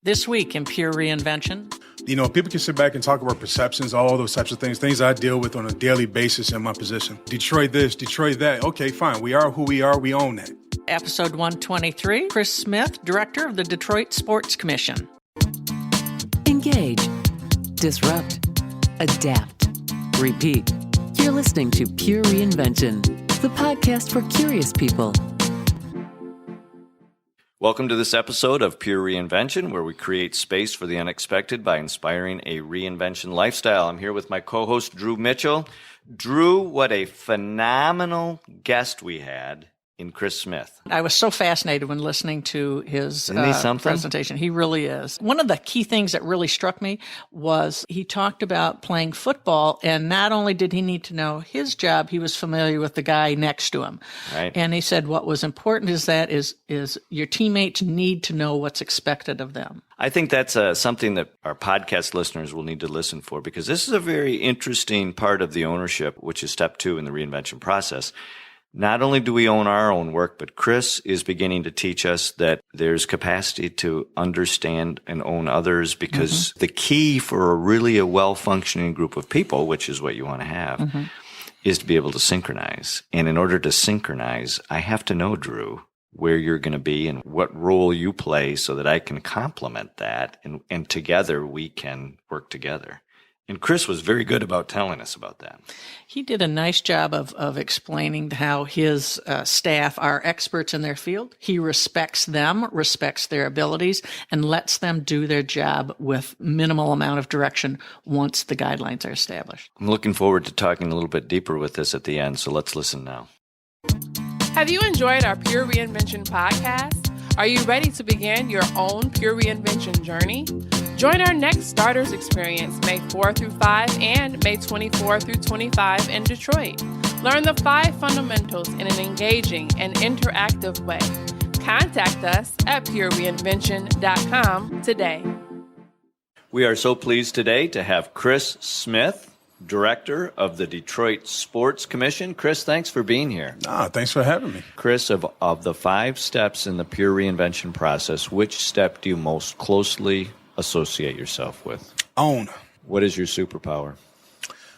This week in Pure Reinvention. You know, people can sit back and talk about perceptions, all those types of things I deal with on a daily basis in my position. Detroit this, Detroit that. Okay, fine. We are who we are. We own that. Episode 123, Kris Smith, Director of the Detroit Sports Commission. Engage, disrupt, adapt, repeat. You're listening to Pure Reinvention, the podcast for curious people. Welcome to this episode of Pure Reinvention, where we create space for the unexpected by inspiring a reinvention lifestyle. I'm here with my co-host, Drew Mitchell. Drew, what a phenomenal guest we had in Kris Smith. I was so fascinated when listening to his presentation. He really is. One of the key things that really struck me was he talked about playing football, and not only did he need to know his job, he was familiar with the guy next to him. Right. And he said what was important is your teammates need to know what's expected of them. I think that's something that our podcast listeners will need to listen for, because this is a very interesting part of the ownership, which is step 2 in the reinvention process. Not only do we own our own work, but Kris is beginning to teach us that there's capacity to understand and own others, because the key for a well-functioning group of people, which is what you want to have, is to be able to synchronize. And in order to synchronize, I have to know, Drew, where you're going to be and what role you play so that I can complement that, and together we can work together. And Kris was very good about telling us about that. He did a nice job of explaining how his staff are experts in their field. He respects them, respects their abilities, and lets them do their job with minimal amount of direction once the guidelines are established. I'm looking forward to talking a little bit deeper with this at the end, so let's listen now. Have you enjoyed our Pure Reinvention podcast? Are you ready to begin your own Pure Reinvention journey? Join our next Starters Experience May 4 through 5 and May 24 through 25 in Detroit. Learn the 5 fundamentals in an engaging and interactive way. Contact us at purereinvention.com today. We are so pleased today to have Kris Smith, Director of the Detroit Sports Commission. Kris, thanks for being here. Thanks for having me. Kris, of the 5 steps in the Pure Reinvention process, which step do you most closely associate yourself with? Own. What is your superpower?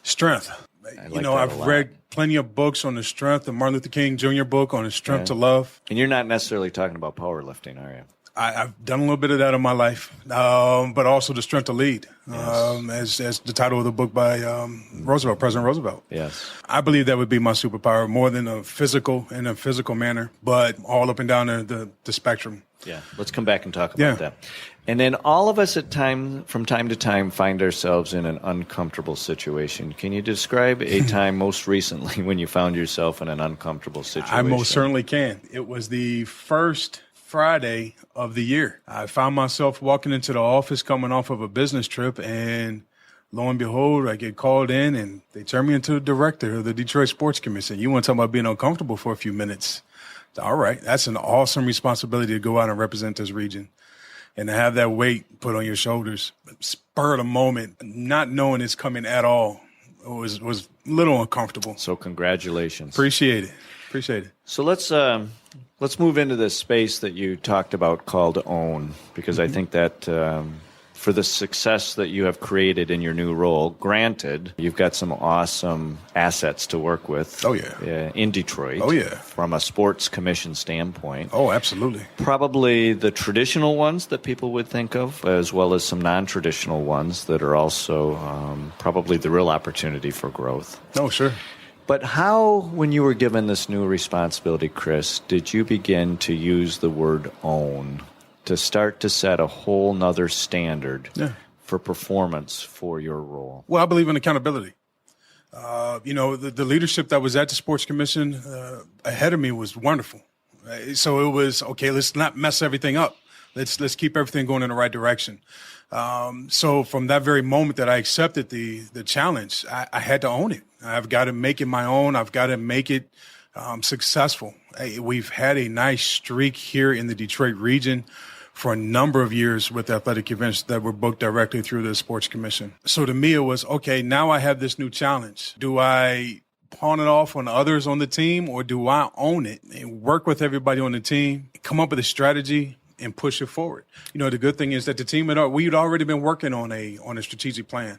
Strength. I've read plenty of books on the strength, the Martin Luther King Jr. book on the strength to love. And you're not necessarily talking about powerlifting, are you? I've done a little bit of that in my life, but also the strength to lead, as the title of the book by President Roosevelt. Yes. I believe that would be my superpower, more than in a physical manner, but all up and down the spectrum. Yeah, let's come back and talk about that. And then all of us from time to time find ourselves in an uncomfortable situation. Can you describe a time most recently when you found yourself in an uncomfortable situation? I most certainly can. It was the first Friday of the year. I found myself walking into the office coming off of a business trip, and lo and behold, I get called in and they turn me into the director of the Detroit Sports Commission. You want to talk about being uncomfortable for a few minutes? All right, that's an awesome responsibility to go out and represent this region and to have that weight put on your shoulders. Spur of the moment, not knowing it's coming at all, was a little uncomfortable. So congratulations. Appreciate it. So let's move into this space that you talked about called OWN, because I think that for the success that you have created in your new role, granted, you've got some awesome assets to work with. In Detroit. From a sports commission standpoint. Oh, absolutely. Probably the traditional ones that people would think of, as well as some non-traditional ones that are also probably the real opportunity for growth. Oh, sure. But how, when you were given this new responsibility, Kris, did you begin to use the word own to start to set a whole nother standard for performance for your role? Well, I believe in accountability. The leadership that was at the Sports Commission ahead of me was wonderful. So it was, okay, let's not mess everything up. Let's keep everything going in the right direction. So from that very moment that I accepted the challenge, I had to own it. I've got to make it my own. I've got to make it successful. We've had a nice streak here in the Detroit region for a number of years with athletic events that were booked directly through the Sports Commission. So to me, it was, okay, now I have this new challenge. Do I pawn it off on others on the team, or do I own it and work with everybody on the team, come up with a strategy, and push it forward. The good thing is that the team we'd already been working on a strategic plan.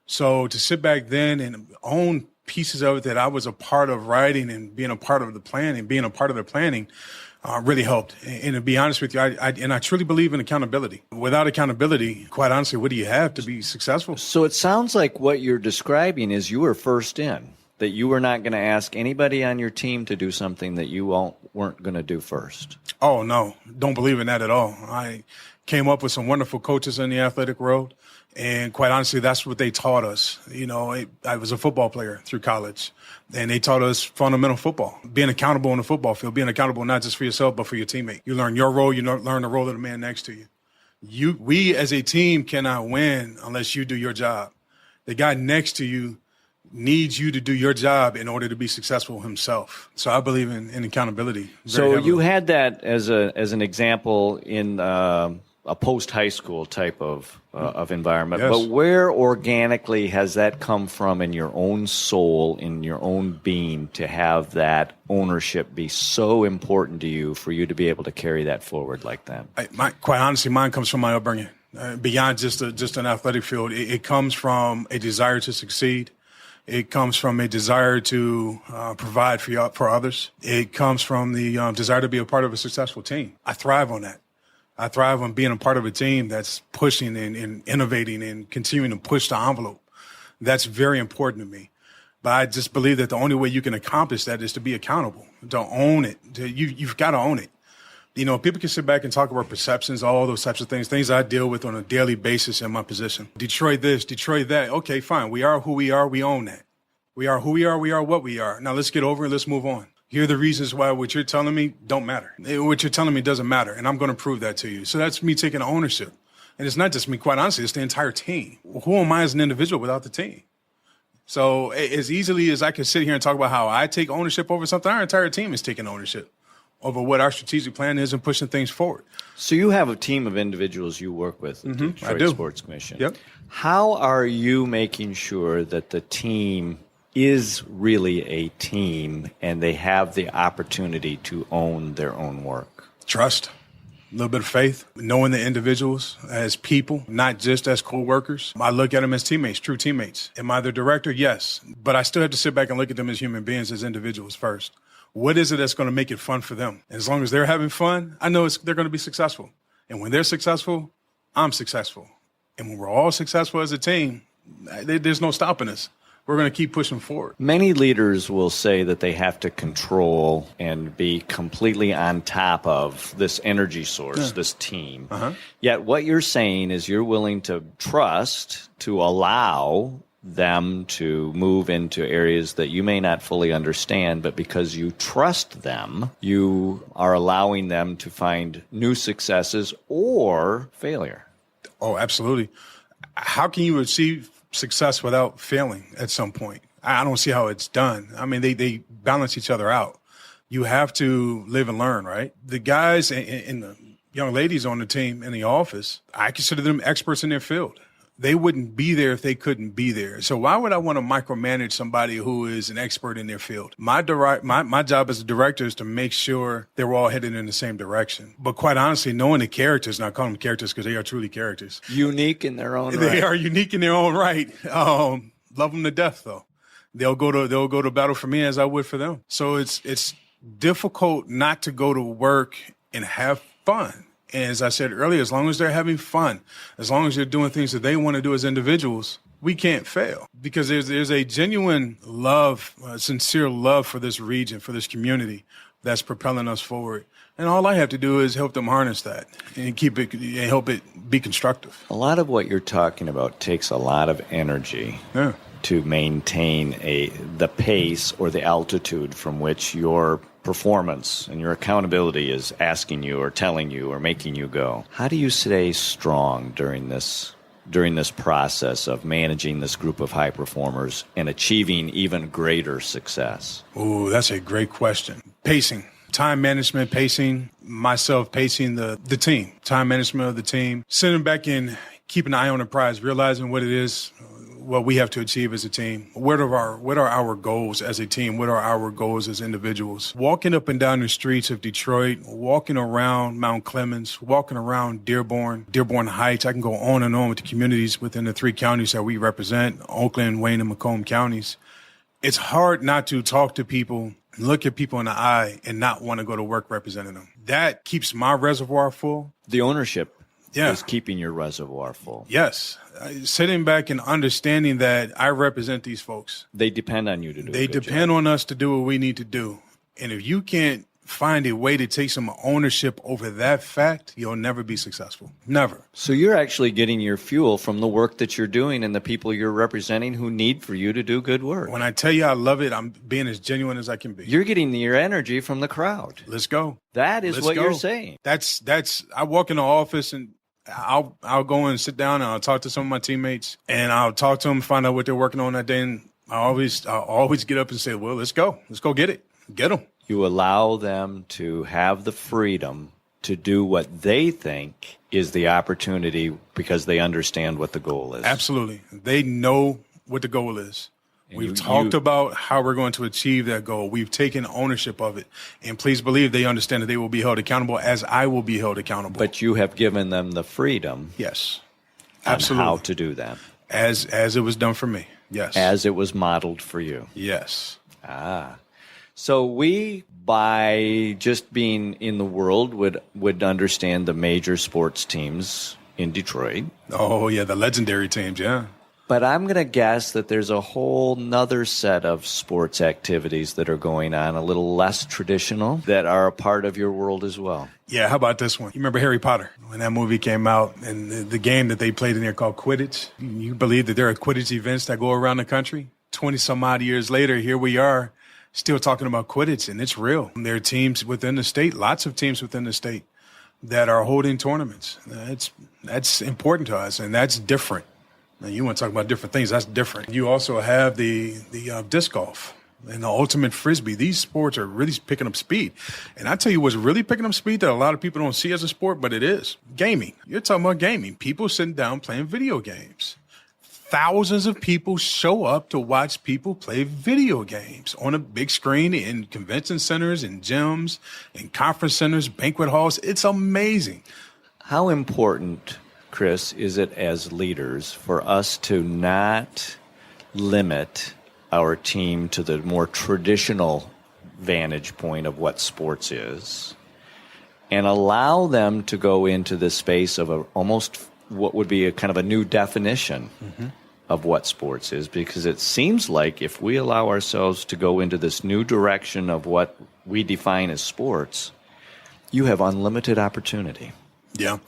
So to sit back then and own pieces of it that I was a part of writing and being a part of the plan and being a part of the planning really helped. And to be honest with you, I truly believe in accountability. Without accountability, quite honestly, what do you have to be successful? So it sounds like what you're describing is you were first in, that you were not going to ask anybody on your team to do something that you weren't going to do first. Oh, no, don't believe in that at all. I came up with some wonderful coaches in the athletic world. And quite honestly, that's what they taught us. I was a football player through college, and they taught us fundamental football, being accountable on the football field, being accountable not just for yourself, but for your teammate. You learn your role. You learn the role of the man next to you. We as a team cannot win unless you do your job. The guy next to you needs you to do your job in order to be successful himself. So I believe in accountability. So heavily. You had that as an example in a post-high school type of environment. Yes. But where organically has that come from in your own soul, in your own being, to have that ownership be so important to you for you to be able to carry that forward like that? Quite honestly, mine comes from my upbringing. Beyond just an athletic field, it comes from a desire to succeed. It comes from a desire to provide for others. It comes from the desire to be a part of a successful team. I thrive on that. I thrive on being a part of a team that's pushing and innovating and continuing to push the envelope. That's very important to me. But I just believe that the only way you can accomplish that is to be accountable, to own it. You've got to own it. People can sit back and talk about perceptions, all those types of things I deal with on a daily basis in my position. Detroit this, Detroit that. Okay, fine. We are who we are. We own that. We are who we are. We are what we are. Now let's get over it. Let's move on. Here are the reasons why what you're telling me don't matter. What you're telling me doesn't matter, and I'm going to prove that to you. So that's me taking ownership. And it's not just me, quite honestly, it's the entire team. Who am I as an individual without the team? So as easily as I can sit here and talk about how I take ownership over something, our entire team is taking ownership over what our strategic plan is and pushing things forward. So you have a team of individuals you work with at the Detroit Sports Commission. Yep. How are you making sure that the team is really a team and they have the opportunity to own their own work? Trust, a little bit of faith, knowing the individuals as people, not just as co-workers. I look at them as teammates, true teammates. Am I the director? Yes. But I still have to sit back and look at them as human beings, as individuals first. What is it that's going to make it fun for them? And as long as they're having fun, I know they're going to be successful. And when they're successful, I'm successful. And when we're all successful as a team, there's no stopping us. We're going to keep pushing forward. Many leaders will say that they have to control and be completely on top of this energy source, this team. Yet what you're saying is you're willing to trust, to allow them to move into areas that you may not fully understand, but because you trust them, you are allowing them to find new successes or failure. Oh, absolutely. How can you achieve success without failing at some point? I don't see how it's done. I mean, they balance each other out. You have to live and learn, right? The guys and the young ladies on the team in the office, I consider them experts in their field. They wouldn't be there if they couldn't be there. So why would I want to micromanage somebody who is an expert in their field? My job as a director is to make sure they're all headed in the same direction. But quite honestly, knowing the characters, and I call them characters because they are truly characters. Unique in their own right. They are unique in their own right. Love them to death, though. They'll go to battle for me as I would for them. So it's difficult not to go to work and have fun. And as I said earlier, as long as they're having fun, as long as they're doing things that they want to do as individuals, we can't fail. Because there's a genuine love, sincere love for this region, for this community that's propelling us forward. And all I have to do is help them harness that and help it be constructive. A lot of what you're talking about takes a lot of energy. Yeah. To maintain the pace or the altitude from which your performance and your accountability is asking you or telling you or making you go. How do you stay strong during this process of managing this group of high performers and achieving even greater success? Oh, that's a great question. Pacing. Time management, pacing, myself pacing the team. Time management of the team. Sitting back and keeping an eye on the prize, realizing what it is, what we have to achieve as a team. What are our goals as a team? What are our goals as individuals? Walking up and down the streets of Detroit, walking around Mount Clemens, walking around Dearborn Heights. I can go on and on with the communities within the 3 counties that we represent, Oakland, Wayne, and Macomb counties. It's hard not to talk to people, look at people in the eye, and not want to go to work representing them. That keeps my reservoir full. The ownership Yeah. is keeping your reservoir full. Yes. Sitting back and understanding that I represent these folks. They depend on you to do They a good depend job. on us to do what we need to do. And if you can't find a way to take some ownership over that fact, you'll never be successful. Never. So you're actually getting your fuel from the work that you're doing and the people you're representing who need for you to do good work. When I tell you I love it, I'm being as genuine as I can be. You're getting your energy from the crowd. Let's go. That is Let's what go. you're saying. That's I walk in the office and I'll go and sit down and I'll talk to some of my teammates and I'll talk to them, find out what they're working on that day. And I always get up and say, well, let's go get it. Get them. You allow them to have the freedom to do what they think is the opportunity because they understand what the goal is. Absolutely. They know what the goal is. And We've talked about how we're going to achieve that goal. We've taken ownership of it. And please believe they understand that they will be held accountable as I will be held accountable. But you have given them the freedom yes, on absolutely. how to do that. As it was done for me. Yes. As it was modeled for you. Yes. So we, by just being in the world, would understand the major sports teams in Detroit. Oh, yeah, the legendary teams, yeah. But I'm going to guess that there's a whole nother set of sports activities that are going on, a little less traditional, that are a part of your world as well. Yeah, how about this one? You remember Harry Potter? When that movie came out and the game that they played in there called Quidditch, you believe that there are Quidditch events that go around the country? 20-some-odd years later, here we are still talking about Quidditch, and it's real. There are teams within the state, lots of teams within the state, that are holding tournaments. That's important to us, and that's different. Now, you want to talk about different things, that's different. You also have the disc golf and the ultimate frisbee. These sports are really picking up speed. And I tell you what's really picking up speed that a lot of people don't see as a sport, but it is gaming. You're talking about gaming. People sitting down playing video games. Thousands of people show up to watch people play video games on a big screen in convention centers and gyms and conference centers, banquet halls. It's amazing. How important, Kris, is it as leaders for us to not limit our team to the more traditional vantage point of what sports is and allow them to go into the space of almost what would be a kind of a new definition of what sports is? Because it seems like if we allow ourselves to go into this new direction of what we define as sports, you have unlimited opportunity. Yeah.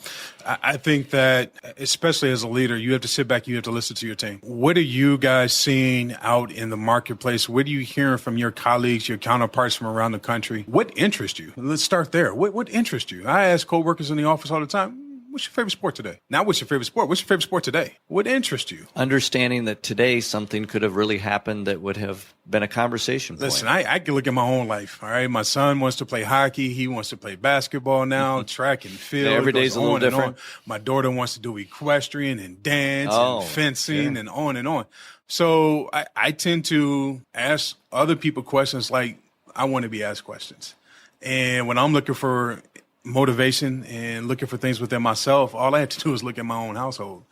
I think that, especially as a leader, you have to sit back, you have to listen to your team. What are you guys seeing out in the marketplace? What are you hearing from your colleagues, your counterparts from around the country? What interests you? Let's start there. What interests you? I ask coworkers in the office all the time, what's your favorite sport today? Not what's your favorite sport. What's your favorite sport today? What interests you? Understanding that today something could have really happened that would have been a conversation point. Listen, I can look at my own life, all right? My son wants to play hockey. He wants to play basketball now, track and field. Every It goes day's a little on and different. on. My daughter wants to do equestrian and dance and fencing and on and on. So I tend to ask other people questions like I want to be asked questions. And when I'm looking for motivation and looking for things within myself, all I have to do is look at my own household.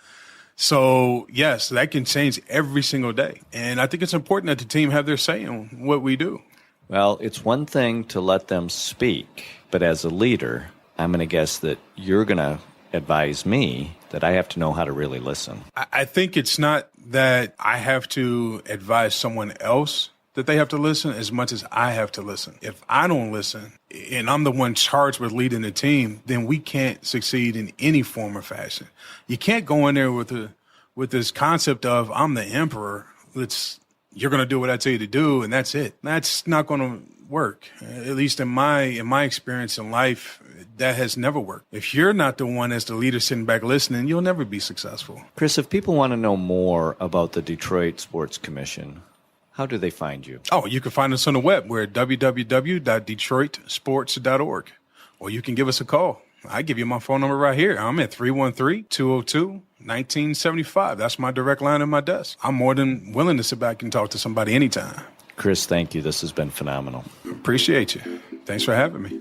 So, yes, that can change every single day. And I think it's important that the team have their say on what we do. Well, it's one thing to let them speak, but as a leader, I'm going to guess that you're going to advise me that I have to know how to really listen. I think it's not that I have to advise someone else that they have to listen as much as I have to listen. If I don't listen and I'm the one charged with leading the team, then we can't succeed in any form or fashion. You can't go in there with this concept of I'm the emperor. You're going to do what I tell you to do, and that's it. That's not going to work. At least in my experience in life, that has never worked. If you're not the one as the leader sitting back listening, you'll never be successful. Kris, if people want to know more about the Detroit Sports Commission, how do they find you? Oh, you can find us on the web. We're at www.detroitsports.org. Or you can give us a call I give you my phone number right here. I'm at 313-202-1975. That's my direct line at my desk. I'm more than willing to sit back and talk to somebody anytime. Kris, thank you. This has been phenomenal. Appreciate you. Thanks for having me.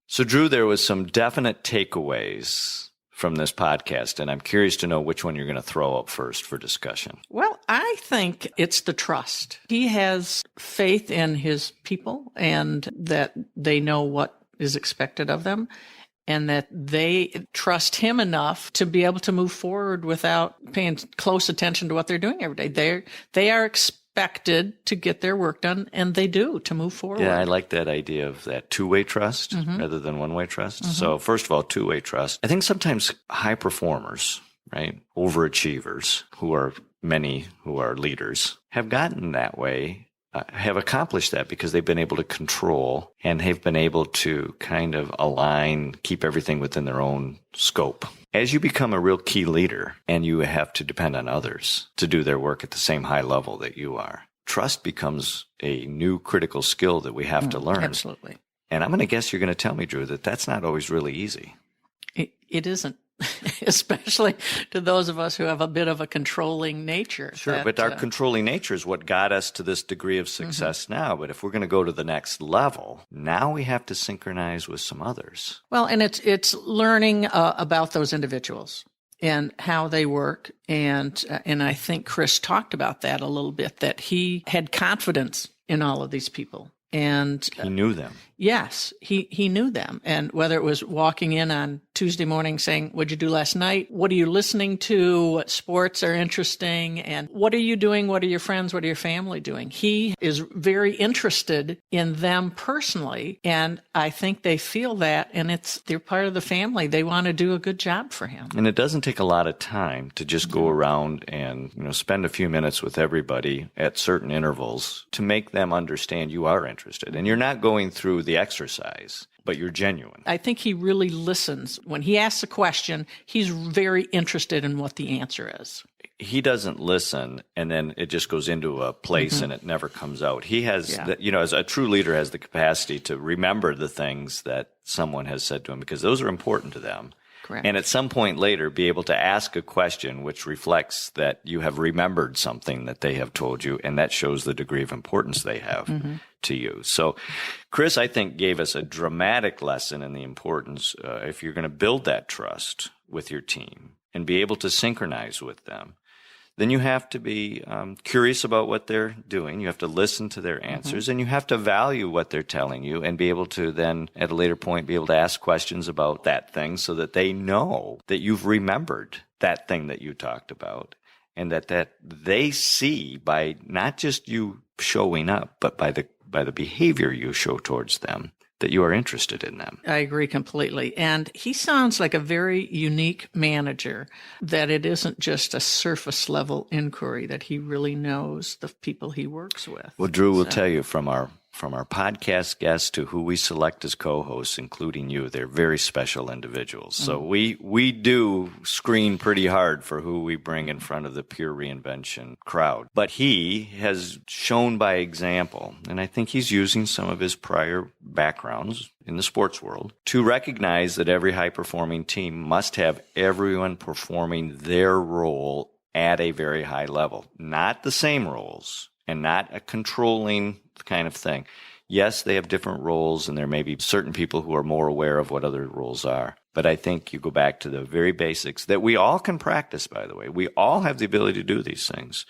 So, Drew, there was some definite takeaways from this podcast, and I'm curious to know which one you're going to throw up first for discussion. Well, I think it's the trust. He has faith in his people and that they know what is expected of them, and that they trust him enough to be able to move forward without paying close attention to what they're doing every day. They are expected to get their work done, and they do, to move forward. Yeah, I like that idea of that two-way trust rather than one-way trust. So first of all, two-way trust. I think sometimes high performers, right, overachievers, who are leaders, have gotten that way, have accomplished that because they've been able to control and have been able to kind of align, keep everything within their own scope. As you become a real key leader and you have to depend on others to do their work at the same high level that you are, trust becomes a new critical skill that we have to learn. Absolutely. And I'm going to guess you're going to tell me, Drew, that that's not always really easy. It isn't, especially to those of us who have a bit of a controlling nature. Sure, but our controlling nature is what got us to this degree of success now. But if we're going to go to the next level, now we have to synchronize with some others. Well, and it's learning about those individuals and how they work. And I think Kris talked about that a little bit, that he had confidence in all of these people. And he knew them. Yes, he knew them. And whether it was walking in on Tuesday morning saying, what'd you do last night? What are you listening to? What sports are interesting? And what are you doing? What are your friends? What are your family doing? He is very interested in them personally. And I think they feel that, and they're part of the family. They want to do a good job for him. And it doesn't take a lot of time to just go around and, spend a few minutes with everybody at certain intervals to make them understand you are interested. And you're not going through the exercise, but you're genuine. I think he really listens. When he asks a question, he's very interested in what the answer is. He doesn't listen and then it just goes into a place and it never comes out. He has, as a true leader, has the capacity to remember the things that someone has said to him because those are important to them. Correct. And at some point later, be able to ask a question which reflects that you have remembered something that they have told you, and that shows the degree of importance they have to you. So Kris, I think, gave us a dramatic lesson in the importance, if you're going to build that trust with your team and be able to synchronize with them, then you have to be curious about what they're doing. You have to listen to their answers, and you have to value what they're telling you and be able to then, at a later point, be able to ask questions about that thing so that they know that you've remembered that thing that you talked about, and that they see by not just you showing up, but by the behavior you show towards them, that you are interested in them. I agree completely. And he sounds like a very unique manager, that it isn't just a surface level inquiry, that he really knows the people he works with. Well, Drew will tell you from our podcast guests to who we select as co-hosts, including you, they're very special individuals. So we do screen pretty hard for who we bring in front of the Pure Reinvention crowd. But he has shown by example, and I think he's using some of his prior backgrounds in the sports world to recognize that every high-performing team must have everyone performing their role at a very high level. Not the same roles and not a controlling kind of thing. Yes, they have different roles, and there may be certain people who are more aware of what other roles are. But I think you go back to the very basics that we all can practice, by the way. We all have the ability to do these things.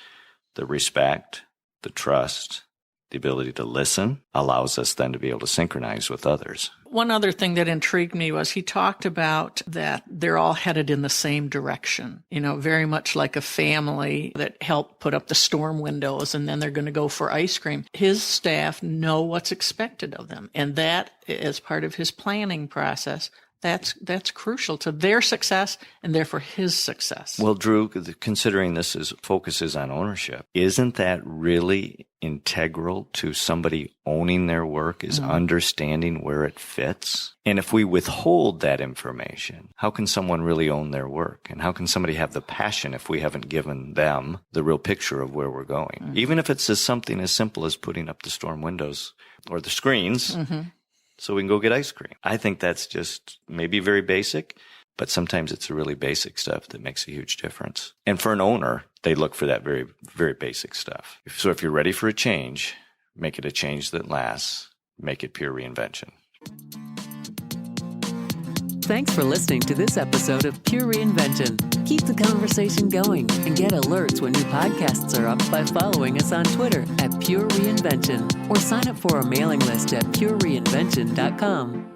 The respect, the trust, the ability to listen allows us then to be able to synchronize with others. One other thing that intrigued me was he talked about that they're all headed in the same direction, very much like a family that helped put up the storm windows and then they're going to go for ice cream. His staff know what's expected of them. And that, as part of his planning process, That's crucial to their success and therefore his success. Well, Drew, considering this focuses on ownership, isn't that really integral to somebody owning their work, is understanding where it fits? And if we withhold that information, how can someone really own their work? And how can somebody have the passion if we haven't given them the real picture of where we're going? Even if it's something as simple as putting up the storm windows or the screens, so we can go get ice cream. I think that's just maybe very basic, but sometimes it's the really basic stuff that makes a huge difference. And for an owner, they look for that very, very basic stuff. So if you're ready for a change, make it a change that lasts. Make it pure reinvention. Thanks for listening to this episode of Pure Reinvention. Keep the conversation going and get alerts when new podcasts are up by following us on Twitter @Pure Reinvention or sign up for our mailing list at purereinvention.com.